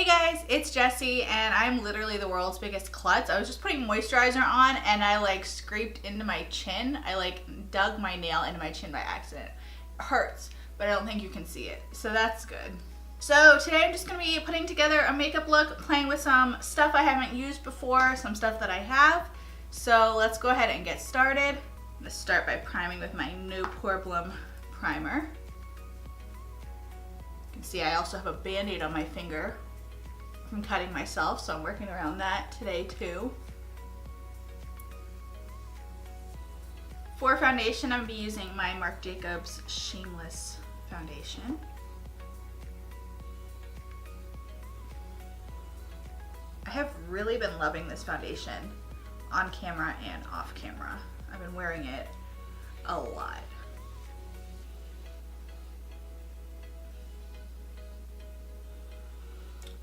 Hey guys, it's Jessie and I'm literally the world's biggest klutz. I was just putting moisturizer on and I like scraped into my chin. I like dug my nail into my chin by accident. It hurts, but I don't think you can see it. So that's good. So today I'm just going to be putting together a makeup look, playing with some stuff I haven't used before, some stuff that I have. So let's go ahead and get started. I'm going to start by priming with my new Poreblem primer. You can see I also have a band-aid on my finger from cutting myself, so I'm working around that today too. For foundation, I'm going to be using my Marc Jacobs Shameless foundation. I have really been loving this foundation on camera and off camera. I've been wearing it a lot.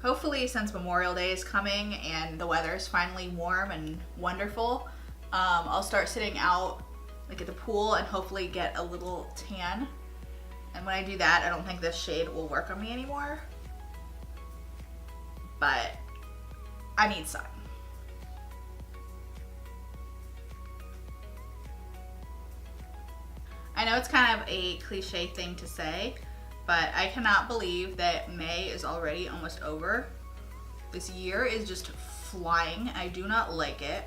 Hopefully, since Memorial Day is coming and the weather is finally warm and wonderful, I'll start sitting out like at the pool and hopefully get a little tan. And when I do that, I don't think this shade will work on me anymore. But I need sun. I know it's kind of a cliche thing to say, but I cannot believe that May is already almost over. This year is just flying. I do not like it.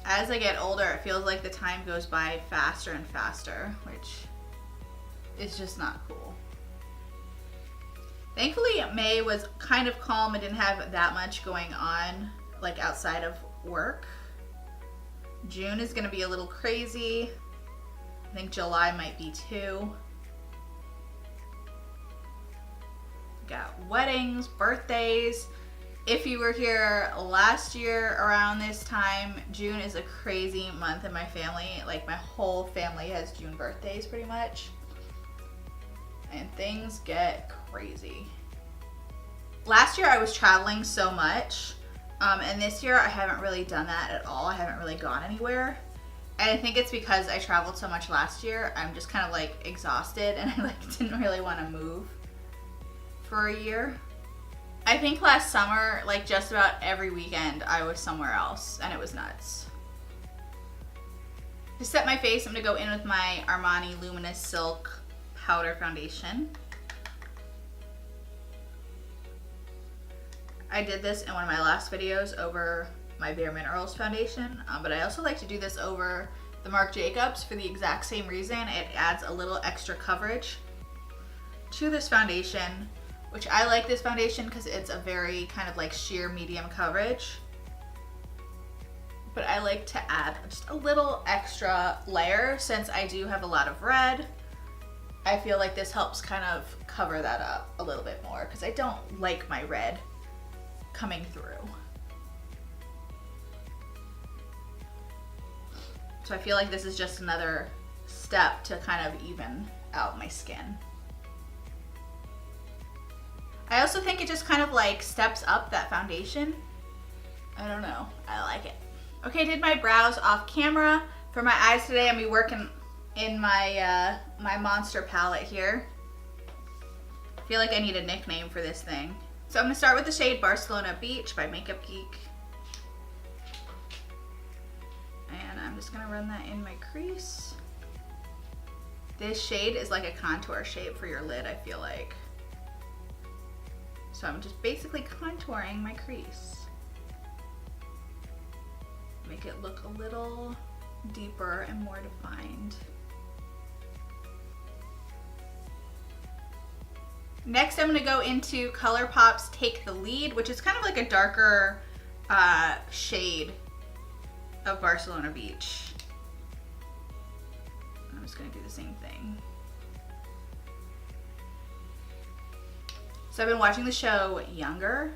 As I get older, it feels like the time goes by faster and faster, which is just not cool. Thankfully, May was kind of calm and didn't have that much going on, like outside of work. June is going to be a little crazy. I think July might be too. Got weddings, birthdays. If you were here last year around this time, June is a crazy month in my family. Like my whole family has June birthdays pretty much. And things get crazy. Last year I was traveling so much. And this year I haven't really done that at all. I haven't really gone anywhere. And I think it's because I traveled so much last year. I'm just kind of like exhausted and I like didn't really want to move for a year. I think last summer, like just about every weekend I was somewhere else and it was nuts. To set my face, I'm going to go in with my Armani Luminous Silk Powder Foundation. I did this in one of my last videos over my Bare Minerals foundation, but I also like to do this over the Marc Jacobs for the exact same reason. It adds a little extra coverage to this foundation, which I like this foundation because it's a very kind of like sheer medium coverage. But I like to add just a little extra layer since I do have a lot of red. I feel like this helps kind of cover that up a little bit more because I don't like my red coming through. So I feel like this is just another step to kind of even out my skin. I also think it just kind of like steps up that foundation. I don't know, I like it. Okay, did my brows off camera. For my eyes today, I'm gonna be working in my my Monster palette here. I feel like I need a nickname for this thing. So I'm going to start with the shade Barcelona Beach by Makeup Geek. And I'm just going to run that in my crease. This shade is like a contour shape for your lid, I feel like. So I'm just basically contouring my crease. Make it look a little deeper and more defined. Next, I'm going to go into ColourPop's Take the Lead, which is kind of like a darker shade of Barcelona Beach. I'm just going to do the same thing. So I've been watching the show Younger,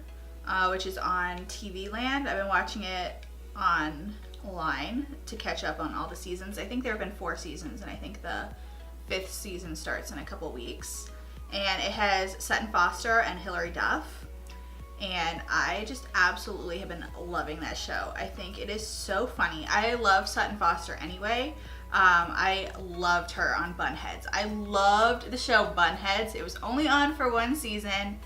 which is on TV Land. I've been watching it online to catch up on all the seasons. I think there have been 4 seasons, and I think the 5th season starts in a couple weeks. And it has Sutton Foster and Hilary Duff. And I just absolutely have been loving that show. I think it is so funny. I love Sutton Foster anyway. I loved her on Bunheads. I loved the show Bunheads. It was only on for one season,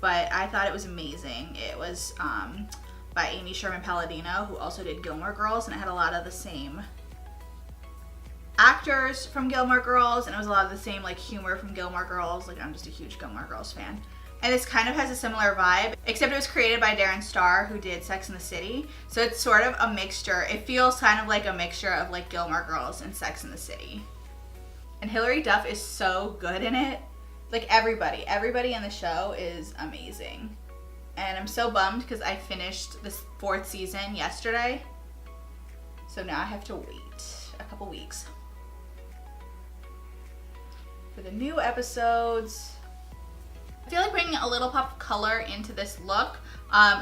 but I thought it was amazing. It was by Amy Sherman Palladino, who also did Gilmore Girls, and it had a lot of the same actors from Gilmore Girls, and it was a lot of the same like humor from Gilmore Girls. Like, I'm just a huge Gilmore Girls fan. And this kind of has a similar vibe, except it was created by Darren Star, who did Sex and the City. So it's sort of a mixture. It feels kind of like a mixture of like Gilmore Girls and Sex and the City. And Hilary Duff is so good in it. Like, everybody in the show is amazing. And I'm so bummed because I finished this 4th season yesterday. So now I have to wait a couple weeks for the new episodes. I feel like bringing a little pop of color into this look.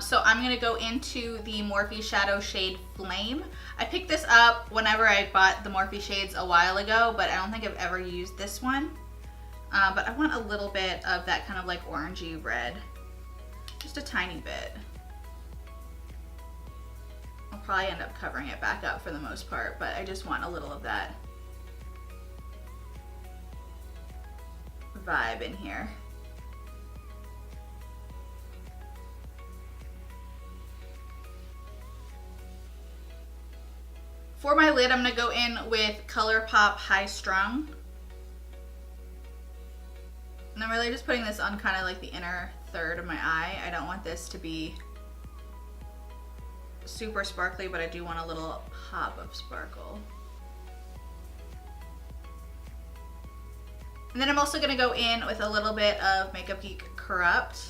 So I'm going to go into the Morphe Shadow shade Flame. I picked this up whenever I bought the Morphe shades a while ago, but I don't think I've ever used this one. But I want a little bit of that kind of like orangey red. Just a tiny bit. I'll probably end up covering it back up for the most part, but I just want a little of that vibe in here. For my lid, I'm going to go in with ColourPop High Strung. And I'm really just putting this on kind of like the inner third of my eye. I don't want this to be super sparkly, but I do want a little pop of sparkle. And then I'm also going to go in with a little bit of Makeup Geek Corrupt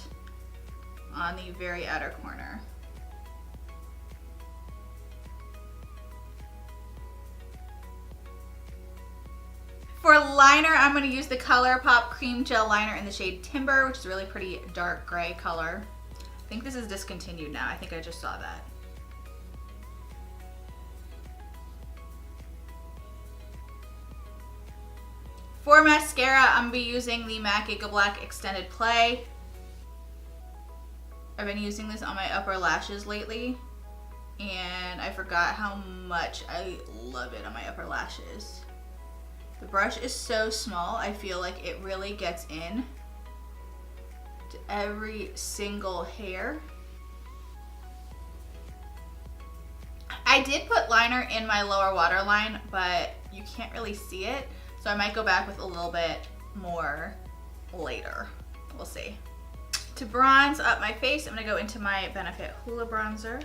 on the very outer corner. For liner, I'm going to use the ColourPop Cream Gel Liner in the shade Timber, which is a really pretty dark gray color. I think this is discontinued now. I think I just saw that. For mascara, I'm going to be using the MAC Gigablack Extended Play. I've been using this on my upper lashes lately, and I forgot how much I love it on my upper lashes. The brush is so small, I feel like it really gets in to every single hair. I did put liner in my lower waterline, but you can't really see it, so I might go back with a little bit more later. We'll see. To bronze up my face, I'm going to go into my Benefit Hoola bronzer.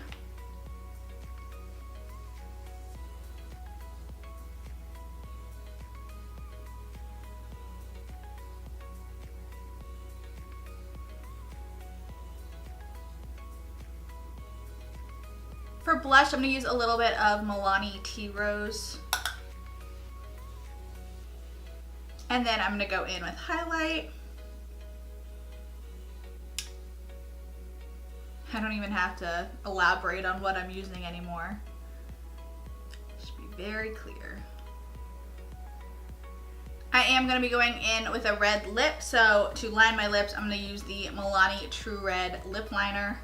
For blush, I'm going to use a little bit of Milani Tea Rose. And then I'm going to go in with highlight. I don't even have to elaborate on what I'm using anymore. Just be very clear. I am going to be going in with a red lip. So to line my lips, I'm going to use the Milani True Red Lip Liner.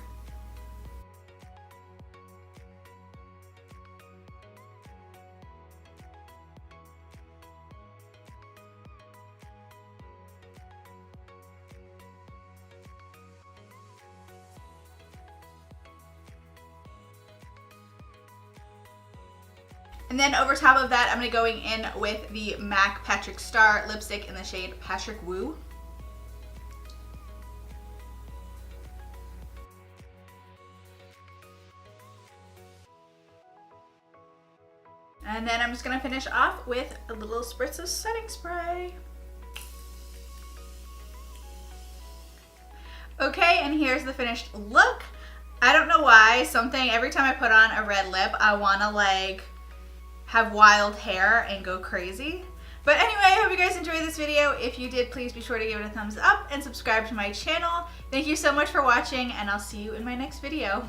And then over top of that, I'm going to be going in with the MAC Patrick Star lipstick in the shade Patrick Woo. And then I'm just going to finish off with a little spritz of setting spray. Okay, and here's the finished look. I don't know why, every time I put on a red lip, I want to like have wild hair and go crazy. But anyway, I hope you guys enjoyed this video. If you did, please be sure to give it a thumbs up and subscribe to my channel. Thank you so much for watching, and I'll see you in my next video.